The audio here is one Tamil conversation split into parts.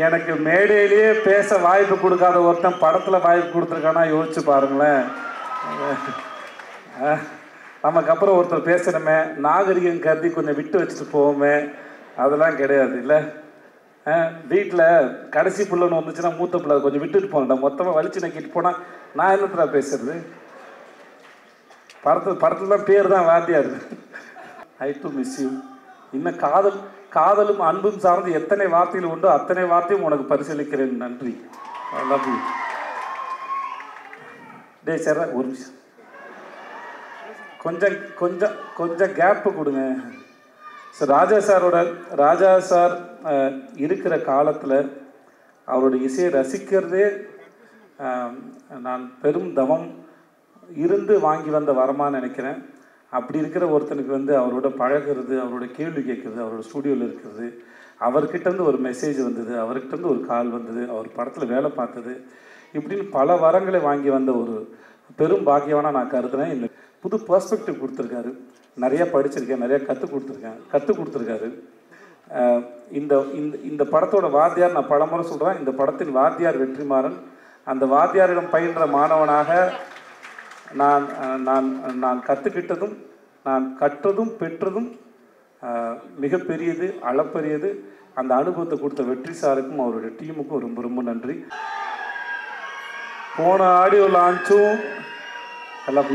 எனக்கு மேடையிலேயே பேச வாய்ப்பு கொடுக்காத ஒருத்தன் படத்தில் வாய்ப்பு கொடுத்துருக்கானா யோசிச்சு பாருங்களேன். நமக்கு அப்புறம் ஒருத்தர் பேசுகிறோமே, நாகரிகம் கருதி கொஞ்சம் விட்டு வச்சுட்டு போவோமே, அதெல்லாம் கிடையாது இல்லை. வீட்டில் கடைசி பிள்ளைன்னு வந்துச்சுன்னா மூத்த பிள்ளை கொஞ்சம் விட்டுட்டு போனேன்டா, மொத்தமாக வலிச்சு நக்கிட்டு போனால் நான் என்னத்துல பேசுறது? படத்தில் தான் பேர் தான் வாத்தியார். ஐ டு மிஸ் யூ. இன்னும் காதலும் அன்பும் சார்ந்து எத்தனை வார்த்தைகள் உண்டோ அத்தனை வார்த்தையும் உனக்கு பரிசீலிக்கிறேன். நன்றி. ஐ லவ் யூ. டே சார் ஒரு நிமிஷம், கொஞ்சம் கொஞ்சம் கொஞ்சம் கேப்பு கொடுங்க சார். ராஜா சார் இருக்கிற காலத்தில் அவருடைய இசையை ரசிக்கிறதே நான் பெரும் தவம் இருந்து வாங்கி வந்த வரமான்னு நினைக்கிறேன். அப்படி இருக்கிற ஒருத்தனுக்கு வந்து அவரோட பழகிறது, அவரோட கேள்வி கேட்குறது, அவரோட ஸ்டூடியோவில் இருக்கிறது, அவர்கிட்டருந்து ஒரு மெசேஜ் வந்தது, அவர்கிட்டருந்து ஒரு கால் வந்தது, அவர் படத்தில் வேலை பார்த்தது, இப்படின்னு பல வரங்களை வாங்கி வந்த ஒரு பெரும் பாக்கியவானா நான் கருதுனேன். இந்த புது பெர்ஸ்பெக்டிவ் கொடுத்துருக்காரு. நிறையா படிச்சிருக்கேன், நிறையா கற்றுக் கொடுத்துருக்காரு. இந்த இந்த படத்தோட வாத்தியார் நான் பலமுறை சொல்கிறேன், இந்த படத்தின் வாத்தியார் வெற்றிமாறன். அந்த வாத்தியாரிடம் பயின்ற மாணவனாக நான் நான் நான் கற்றுக்கிட்டதும் நான் கற்றதும் பெற்றதும் மிகப்பெரியது, அளப்பரியது. அந்த அனுபவத்தை கொடுத்த வெற்றி சாருக்கும் அவருடைய டீமுக்கும் ரொம்ப ரொம்ப நன்றி. போன ஆடியோ லான்ச்சும் எல்லாம்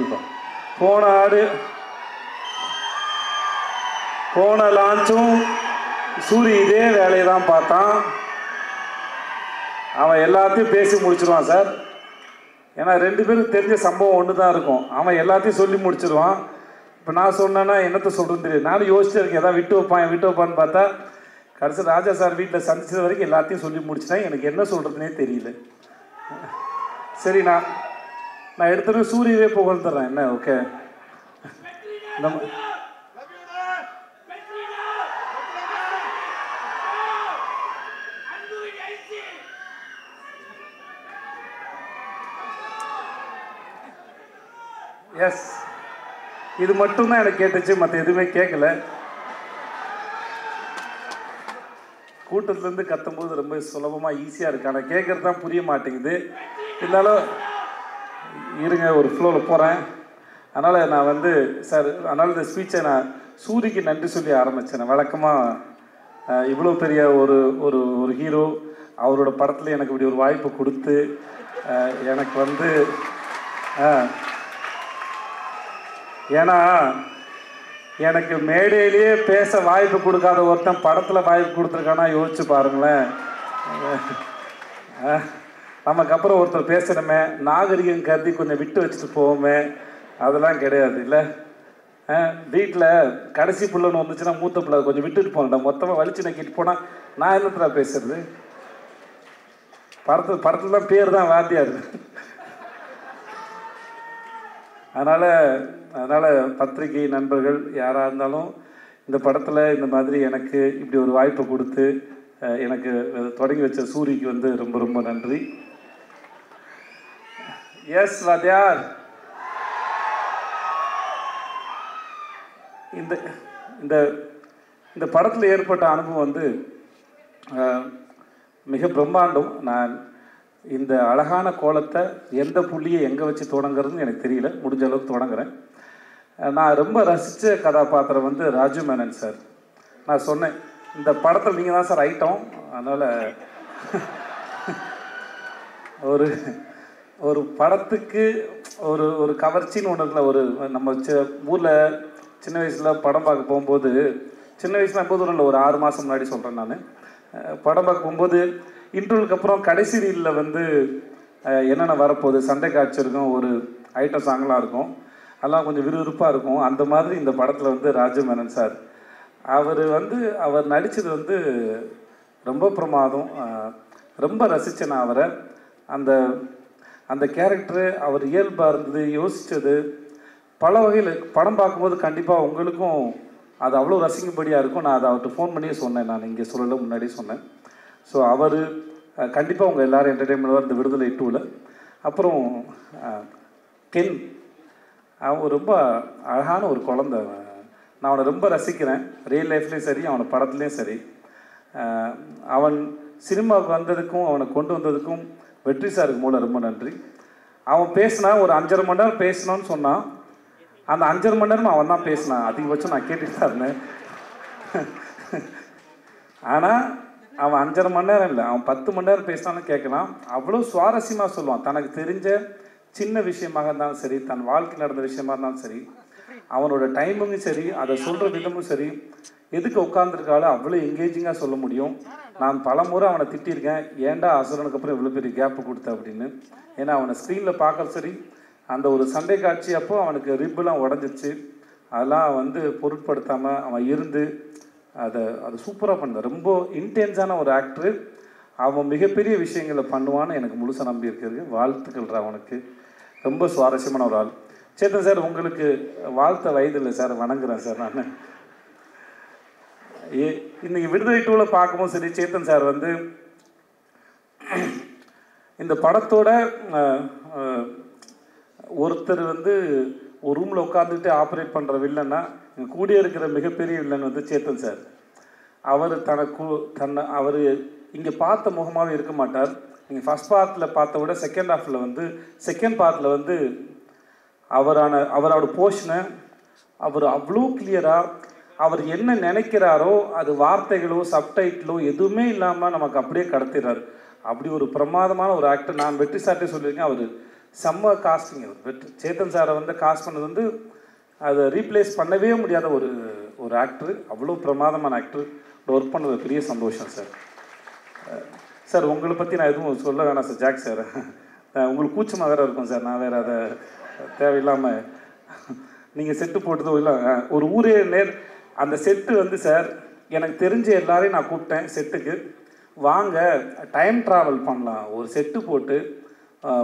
போன லான்ச்சும் சூரிய இதே வேலையை தான் பார்த்தான். அவன் எல்லாத்தையும் பேசி முடிச்சிருவான் சார். ஏன்னா ரெண்டு பேரும் தெரிஞ்ச சம்பவம் ஒன்று தான் இருக்கும். அவன் எல்லாத்தையும் சொல்லி முடிச்சிருவான். இப்போ நான் சொன்னேன்னா என்னத்தை சொல்கிறேன்னு தெரியும். நானும் யோசிச்சு இருக்கேன், எதாவது விட்டு வைப்பான்னு பார்த்தா கடைசி ராஜா சார் வீட்டில் சந்திச்சது வரைக்கும் எல்லாத்தையும் சொல்லி முடிச்சிட்டேன். எனக்கு என்ன சொல்கிறதுனே தெரியல. சரி, நான் எடுத்துகிட்டு சூரியவே புகழ்ந்துடுறேன். என்ன ஓகே, நம்ம எஸ், இது மட்டும்தான் எனக்கு கேட்டுச்சு, மற்ற எதுவுமே கேட்கல. கூட்டத்துலேருந்து கத்தும்போது ரொம்ப சுலபமாக ஈஸியாக இருக்கு, ஆனால் கேட்குறது தான் புரிய மாட்டேங்குது. இருந்தாலும் இருங்க, ஒரு ஃப்ளோவில் போகிறேன். அதனால் நான் வந்து சார், அதனால் இந்த ஸ்பீச்சை நான் சூரிக்கு நன்றி சொல்லி ஆரம்பித்தேன். வழக்கமாக இவ்வளோ பெரிய ஒரு ஒரு ஒரு ஹீரோ அவரோட படத்தில் எனக்கு இப்படி ஒரு வாய்ப்பு கொடுத்து எனக்கு வந்து ஏன்னா எனக்கு மேடையிலேயே பேச வாய்ப்பு கொடுக்காத ஒருத்தன் படத்தில் வாய்ப்பு கொடுத்துருக்கானா யோசிச்சு பாருங்களேன். நமக்கு அப்புறம் ஒருத்தர் பேசுகிறோமே, நாகரிகம் கருதி கொஞ்சம் விட்டு வச்சுட்டு போவோமே, அதெல்லாம் கிடையாது இல்லை. வீட்டில் கடைசி பிள்ளைன்னு வந்துச்சுன்னா மூத்த பிள்ளை கொஞ்சம் விட்டுட்டு போனேன்டா, மொத்தமாக வலிச்சு நக்கிட்டு போனால் நான் என்னத்துல பேசுறது? படத்தில் தான் பேர் தான் வாத்தியார். அதனால் பத்திரிகை நண்பர்கள் யாராக இருந்தாலும் இந்த படத்தில் இந்த மாதிரி எனக்கு இப்படி ஒரு வாய்ப்பை கொடுத்து எனக்கு தொடங்கி வச்ச சூரிக்கு வந்து ரொம்ப ரொம்ப நன்றி. எஸ் வாத்தியார். இந்த இந்த இந்த படத்தில் ஏற்பட்ட அனுபவம் வந்து மிக பிரம்மாண்டம். நான் இந்த அழகான கோலத்தை எந்த புள்ளியை எங்கே வச்சு தொடங்குறதுன்னு எனக்கு தெரியல, முடிஞ்ச அளவுக்கு தொடங்குறேன். நான் ரொம்ப ரசித்த கதாபாத்திரம் வந்து ராஜு மேனன் சார். நான் சொன்னேன், இந்த படத்தில் நீங்கள் தான் சார் ஐட்டம். அதனால் ஒரு படத்துக்கு ஒரு கவர்ச்சின்னு ஒன்று இருக்குல்ல. நம்ம ஊரில் சின்ன வயசில் படம் பார்க்க போகும்போது, சின்ன வயசில் எப்போது இல்லை, ஒரு 6 மாதம் முன்னாடி சொல்கிறேன் நான், படம் பார்க்க போகும்போது இன்டர்வலுக்கு அப்புறம் கடைசி ரீலில் வந்து என்னென்ன வரப்போகுது, சண்டை காட்சி இருக்கும், ஒரு ஐட்டம் சாங்லாம் இருக்கும், அதெல்லாம் கொஞ்சம் விறுவிறுப்பாக இருக்கும். அந்த மாதிரி இந்த படத்தில் வந்து ராஜு மேனன் சார் அவர் நடித்தது வந்து ரொம்ப பிரமாதம். ரொம்ப ரசித்தேன் நான் அவரை. அந்த கேரக்டரு அவர் இயல்பாக இருந்தது, யோசித்தது பல வகையில். படம் பார்க்கும்போது கண்டிப்பாக உங்களுக்கும் அது அவ்வளோ ரசிக்கும்படியாக இருக்கும். நான் அதை அவர்கிட்ட ஃபோன் பண்ணியே சொன்னேன், நான் இங்கே சொல்லலை, முன்னாடியே சொன்னேன். ஸோ அவர் கண்டிப்பாக உங்கள் எல்லோரும் என்டர்டெயின்மெண்ட்டாக இந்த விடுதலை 2ல். அப்புறம் கென், அவன் ரொம்ப அழகான ஒரு குழந்தை. நான் அவனை ரொம்ப ரசிக்கிறேன், ரியல் லைஃப்லேயும் சரி, அவனை படத்துலேயும் சரி. அவன் சினிமாவுக்கு வந்ததுக்கும் அவனை கொண்டு வந்ததுக்கும் வெற்றி சாருக்கு மூலம் ரொம்ப நன்றி. அவன் பேசினா ஒரு 5.5 மணி நேரம் பேசணும்னு சொன்னான். அந்த 5.5 மணி நேரம் அவன் தான் பேசினான். அதிகபட்சம் நான் கேட்டுட்டு தான் இருந்தேன். ஆனால் அவன் 5.5 மணி நேரம் இல்லை, அவன் 10 மணி நேரம் பேசினான்னு கேட்கலாம். அவ்வளோ சுவாரஸ்யமாக சொல்லுவான். தனக்கு தெரிஞ்ச சின்ன விஷயமாக இருந்தாலும் சரி, தன் வாழ்க்கையில் நடந்த விஷயமா இருந்தாலும் சரி, அவனோட டைமிங்கும் சரி, அதை சொல்கிற விதமும் சரி, எதுக்கு உட்காந்துருக்காலும் அவ்வளோ எங்கேஜிங்காக சொல்ல முடியும். நான் பல முறை அவனை திட்டிருக்கேன், ஏன்டா அசுரனுக்கு அப்புறம் இவ்வளோ பெரிய கேப்பு கொடுத்த அப்படின்னு. ஏன்னா அவனை ஸ்க்ரீனில் பார்க்க சரி, அந்த ஒரு சண்டை காட்சி அப்போ அவனுக்கு ரிப்பெல்லாம் உடஞ்சிச்சு. அதெல்லாம் வந்து பொருட்படுத்தாமல் அவன் இருந்து அது சூப்பராக பண்ணான். ரொம்ப இன்டென்ஸான ஒரு ஆக்டரு. அவன் மிகப்பெரிய விஷயங்களை பண்ணுவான்னு எனக்கு முழுசாக நம்பி இருக்கிறது. வாழ்த்துக்கள் அவனுக்கு. ரொம்ப சுவாரஸ்யமான ஒரு ஆள். சேத்தன் சார், உங்களுக்கு வாழ்த்த வயது இல்லை சார், வணங்குறேன் சார். நான் இன்னைக்கு விடுதலை 2ல் பார்க்கும்போது சரி, சேத்தன் சார் வந்து இந்த படத்தோட ஒருத்தர் வந்து ஒரு ரூமில் உட்காந்துட்டு ஆப்ரேட் பண்ணுற வில்லன்னா கூடிய இருக்கிற மிகப்பெரிய வில்லன் வந்து சேத்தன் சார். அவர் அவர் இங்கே பார்த்த முகமாகவே இருக்க மாட்டார். நீங்கள் ஃபஸ்ட் பார்ட்டில் பார்த்த விட செகண்ட் பார்ட்டில் வந்து அவரோட போர்ஷனை அவர் அவ்வளோ கிளியராக அவர் என்ன நினைக்கிறாரோ அது வார்த்தைகளோ சப்டைட்டிலோ எதுவுமே இல்லாமல் நமக்கு அப்படியே கடத்திடுறார். அப்படி ஒரு பிரமாதமான ஒரு ஆக்டர். நான் வெற்றி சார்ட்டே சொல்லியிருக்கேன், அவர் செம்ம காஸ்டிங். சேத்தன் சாரை வந்து காஸ்ட் பண்ணது வந்து அதை ரீப்ளேஸ் பண்ணவே முடியாத ஒரு ஆக்டர். அவ்வளோ பிரமாதமான ஆக்டர். ஒர்க் பண்ணது பெரிய சந்தோஷம் சார். சார் உங்களை பற்றி நான் எதுவும் சொல்ல வேணாம் சார். ஜாக் சார், உங்களுக்கு கூச்சமாக வேறு இருக்கும் சார். நான் வேறு அதை தேவையில்லாமல் நீங்கள் செட்டு போட்டதோ இல்லை, ஒரு ஊரே அந்த செட்டு வந்து சார் எனக்கு தெரிஞ்ச எல்லாரையும் நான் கூப்பிட்டேன் செட்டுக்கு. வாங்க டைம் ட்ராவல் பண்ணலாம், ஒரு செட்டு போட்டு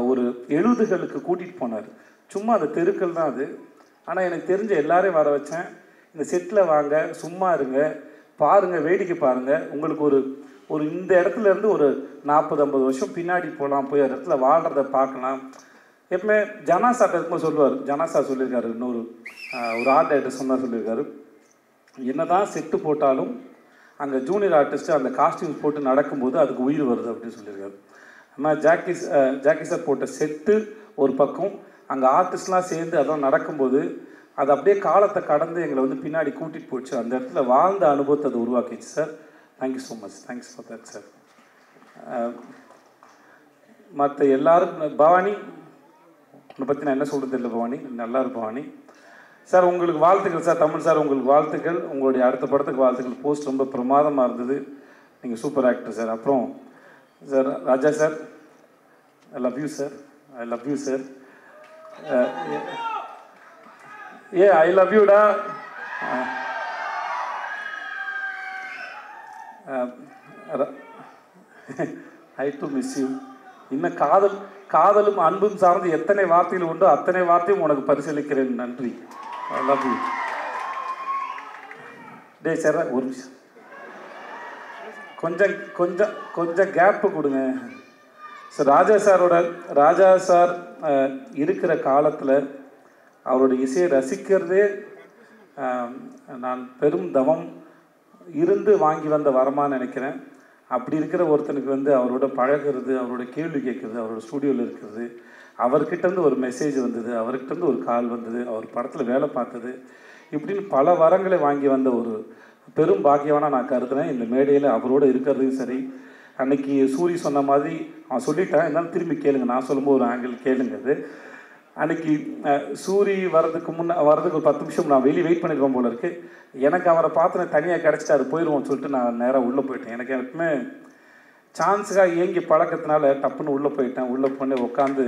ஒரு 70களுக்கு கூட்டிகிட்டு போனார். சும்மா அந்த தெருக்கள் தான் அது. ஆனால் எனக்கு தெரிஞ்ச எல்லாரையும் வர வச்சேன். இந்த செட்டில் வாங்க, சும்மா இருங்க, பாருங்கள், வேடிக்கை பாருங்கள். உங்களுக்கு ஒரு இந்த இடத்துல இருந்து ஒரு 40-50 வருஷம் பின்னாடி போகலாம், போய் அந்த இடத்துல வாழ்கிறத பார்க்கலாம். எப்பவுமே ஜனாசாட்ட இருக்கும்போது சொல்லுவார், ஜனாசா சொல்லியிருக்காரு, இன்னொரு ஆர்ட் டைரக்டர் சொன்னார், சொல்லியிருக்காரு, என்ன தான் செட்டு போட்டாலும் அங்கே ஜூனியர் ஆர்டிஸ்ட்டு அந்த காஸ்டியூம்ஸ் போட்டு நடக்கும்போது அதுக்கு உயிர் வருது அப்படின்னு சொல்லியிருக்காரு. ஆனால் ஜாக்கி சார் போட்ட செட்டு ஒரு பக்கம், அங்கே ஆர்டிஸ்ட்லாம் சேர்ந்து அதெல்லாம் நடக்கும்போது அது அப்படியே காலத்தை கடந்து எங்களை வந்து பின்னாடி கூட்டிகிட்டு போச்சு. அந்த இடத்துல வாழ்ந்த அனுபவத்தை அதை உருவாக்கிச்சு sir. Thank you so much. Thanks for that sir. மற்ற எல்லாரும், பவானி உன்னை பற்றி நான் என்ன சொல்கிறது தெரியல பவானி, நல்லா இருக்கு பவானி சார். உங்களுக்கு வாழ்த்துக்கள் சார். தமிழ் சார், உங்களுக்கு வாழ்த்துக்கள். உங்களுடைய அடுத்த படத்துக்கு வாழ்த்துக்கள். போஸ்ட் ரொம்ப பிரமாதமாக இருந்தது. நீங்கள் சூப்பர் ஆக்டர் சார். அப்புறம் sir Raja sir, I love you sir. I love you sir. I love யூடா. I too miss you. இன்னும் காதலும் அன்பும் சார்ந்து எத்தனை வார்த்தைகள் உண்டோ அத்தனை வார்த்தையும் உனக்கு பரிசீலிக்கிறேன். நன்றி. ஐ லவ் யூ. டே சார், ஒரு நிமிஷம், கொஞ்சம் கேப்பு கொடுங்க சார். ராஜா சார் இருக்கிற காலத்தில் அவருடைய இசையை ரசிக்கிறதே நான் பெரும் தவம் இருந்து வாங்கி வந்த வரமான்னு நினைக்கிறேன். அப்படி இருக்கிற ஒருத்தனுக்கு வந்து அவரோட பழகிறது, அவரோட கேள்வி கேட்குறது, அவரோட ஸ்டூடியோவில் இருக்கிறது, அவர்கிட்டருந்து ஒரு மெசேஜ் வந்தது, அவர்கிட்டருந்து ஒரு கால் வந்தது, அவர் படத்தில் வேலை பார்த்தது, இப்படின்னு பல வரங்களை வாங்கி வந்த ஒரு பெரும் பாக்கியவானா நான் கருதுனேன். இந்த மேடையில் அவரோடு இருக்கிறதையும் சரி. அன்னைக்கு சூரி சொன்ன மாதிரி அவன் சொல்லிட்டான், இருந்தாலும் திரும்பி கேளுங்க, நான் சொல்லும்போது ஒரு ஆங்கிள் கேளுங்க. அது அன்னைக்கு சூரி வரதுக்கு ஒரு 10 நிமிஷம் நான் வெளியே வெயிட் பண்ணிடுவோம் போல இருக்குது. எனக்கு அவரை பார்த்து நான் தனியாக கிடச்சிட்டாரு, போயிடுவோம்னு சொல்லிட்டு நான் நேராக உள்ளே போயிட்டேன். எனக்கு எப்பவுமே சான்ஸுக்காக ஏங்கி பழக்கத்தினால டப்புன்னு உள்ளே போயிட்டேன். உள்ளே போய் உட்காந்து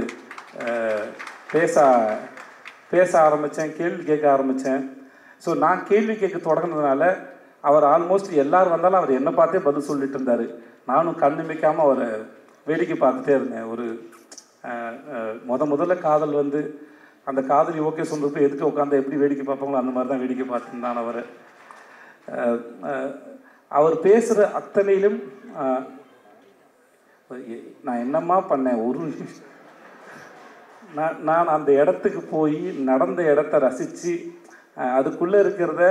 பேச ஆரம்பித்தேன், கேள்வி கேட்க ஆரம்பித்தேன். ஸோ நான் கேள்வி கேட்க தொடங்கினதுனால அவர் ஆல்மோஸ்ட் எல்லோரும் வந்தாலும் அவர் என்னை பார்த்தே பதில் சொல்லிட்டு இருந்தார். நானும் கண்ணுமிக்காமல் அவரை வேடிக்கை பார்த்துட்டே இருந்தேன். ஒரு முதல்ல காதல் வந்து அந்த காதலி ஓகே சொல்கிறப்ப எதுக்கு உட்காந்து எப்படி வேடிக்கை பார்ப்பாங்களோ அந்த மாதிரி தான் வேடிக்கை பார்த்துருந்தான் அவரை. அவர் பேசுகிற அத்தனையிலும் நான் என்னம்மா பண்ணேன், நான் அந்த இடத்துக்கு போய் நடந்த இடத்த ரசித்து அதுக்குள்ளே இருக்கிறத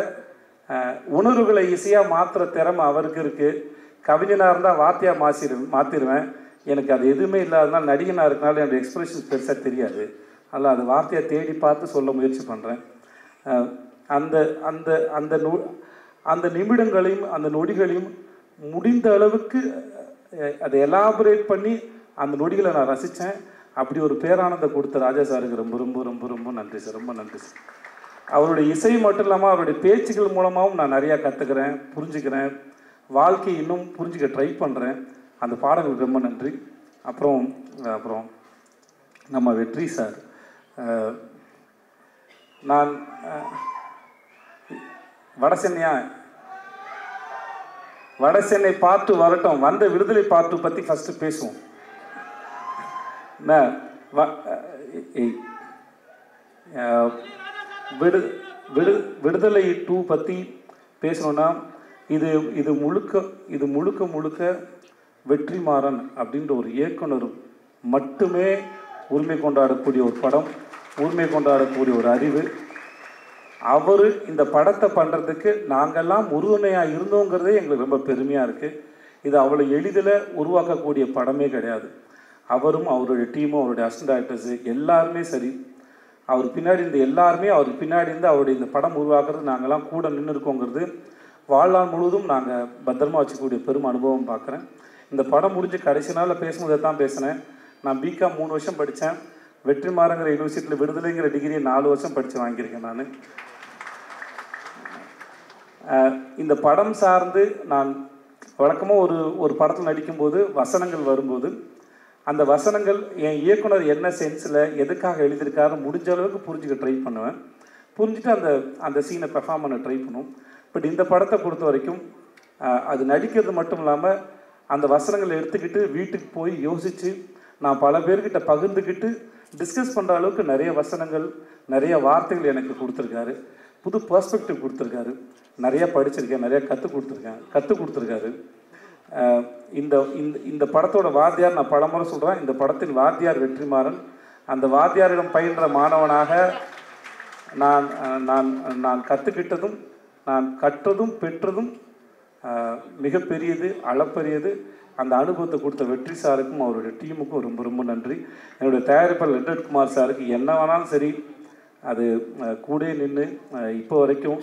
உணர்வுகளை ஈஸியாக மாற்றுற திறமை அவருக்கு இருக்குது. கவிஞனாக இருந்தால் வார்த்தையாக மாற்றிடுவேன். எனக்கு அது எதுவுமே இல்லாதனால நடிகனாக இருக்கனால என்னோடய எக்ஸ்பிரஷன்ஸ் பெருசாக தெரியாது. அதில் அது வார்த்தையை தேடி பார்த்து சொல்ல முயற்சி பண்ணுறேன். அந்த அந்த அந்த அந்த நிமிடங்களையும் அந்த நொடிகளையும் முடிந்த அளவுக்கு அதை எலாபரேட் பண்ணி அந்த நொடிகளை நான் ரசித்தேன். அப்படி ஒரு பேரானந்தம் கொடுத்த ராஜா சாருக்கு ரொம்ப ரொம்ப ரொம்ப ரொம்ப நன்றி சார். ரொம்ப நன்றி சார். அவருடைய இசை மட்டும் இல்லாமல் அவருடைய பேச்சுக்கள் மூலமாகவும் நான் நிறையா கற்றுக்கிறேன், புரிஞ்சுக்கிறேன், வாழ்க்கையை இன்னும் புரிஞ்சுக்க ட்ரை பண்ணுறேன். அந்த பாடங்களுக்கு ரொம்ப நன்றி. அப்புறம் நம்ம வெற்றி சார், நான் வடசென்னை பார்த்து வரட்டும், வந்த விடுதலை பார்த்து பற்றி ஃபஸ்ட்டு பேசுவோம். விடுதலை 2 பற்றி பேசணுன்னா இது முழுக்க முழுக்க வெற்றிமாறன் அப்படின்ற ஒரு இயக்குனர் மட்டுமே உரிமை கொண்டாடக்கூடிய ஒரு படம், உரிமை கொண்டாடக்கூடிய ஒரு அறிவு. அவர் இந்த படத்தை பண்ணுறதுக்கு நாங்கள்லாம் உறுதுணையாக இருந்தோங்கிறதே எங்களுக்கு ரொம்ப பெருமையாக இருக்குது. இது அவ்வளோ எளிதில் உருவாக்கக்கூடிய படமே கிடையாது. அவரும் அவருடைய டீமும் அவருடைய அசிஸ்டன்ட் டைரக்டர்ஸு எல்லாருமே சரி, அவர் பின்னாடி இருந்த எல்லாருமே அவருக்கு பின்னாடி இருந்து அவருடைய இந்த படம் உருவாக்குறது நாங்கள்லாம் கூட நின்று இருக்கோங்கிறது வாழ்நாள் முழுவதும் நாங்கள் பத்திரமா வச்சுக்கூடிய பெரும் அனுபவம் பார்க்குறேன். இந்த படம் முடிஞ்சு கடைசி நாளில் பேசும்போது தான் பேசினேன். நான் பிகாம் 3 வருஷம் படித்தேன். வெற்றிமாறங்கிற யூனிவர்சிட்டியில் விடுதலைங்கிற டிகிரியை 4 வருஷம் படித்து வாங்கியிருக்கேன். நான் இந்த படம் சார்ந்து நான் வழக்கமாக ஒரு படத்தில் நடிக்கும்போது வசனங்கள் வரும்போது அந்த வசனங்கள் என் இயக்குனர் என்ன சென்ஸில் எதுக்காக எழுதியிருக்காரு முடிஞ்ச அளவுக்கு புரிஞ்சுக்க ட்ரை பண்ணுவேன். புரிஞ்சுட்டு அந்த சீனை பெர்ஃபார்ம் பண்ண ட்ரை பண்ணும். பட் இந்த படத்தை பொறுத்த வரைக்கும் அது நடிக்கிறது மட்டும் இல்லாமல் அந்த வசனங்களை எடுத்துக்கிட்டு வீட்டுக்கு போய் யோசித்து நான் பல பேர்கிட்ட பகிர்ந்துக்கிட்டு டிஸ்கஸ் பண்ணுற அளவுக்கு நிறைய வசனங்கள், நிறைய வார்த்தைகள் எனக்கு கொடுத்துருக்காரு. புது பர்ஸ்பெக்டிவ் கொடுத்துருக்காரு. நிறையா படிச்சிருக்கேன், நிறையா கற்றுக் கொடுத்துருக்காரு. இந்த படத்தோட வாத்தியார் நான் பலமுறை சொல்கிறேன், இந்த படத்தின் வாத்தியார் வெற்றிமாறன். அந்த வாத்தியாரிடம் பயின்ற மாணவனாக நான் கற்றுக்கிட்டதும் நான் கற்றதும் பெற்றதும் மிகப்பெரியது, அளப்பரியது. அந்த அனுபவத்தை கொடுத்த வெற்றி சாருக்கும் அவருடைய டீமுக்கும் ரொம்ப ரொம்ப நன்றி. என்னுடைய தயாரிப்பாளர் லெட்டட் குமார் சாருக்கு என்ன வேணாலும் சரி அது கூட நின்று இப்போ வரைக்கும்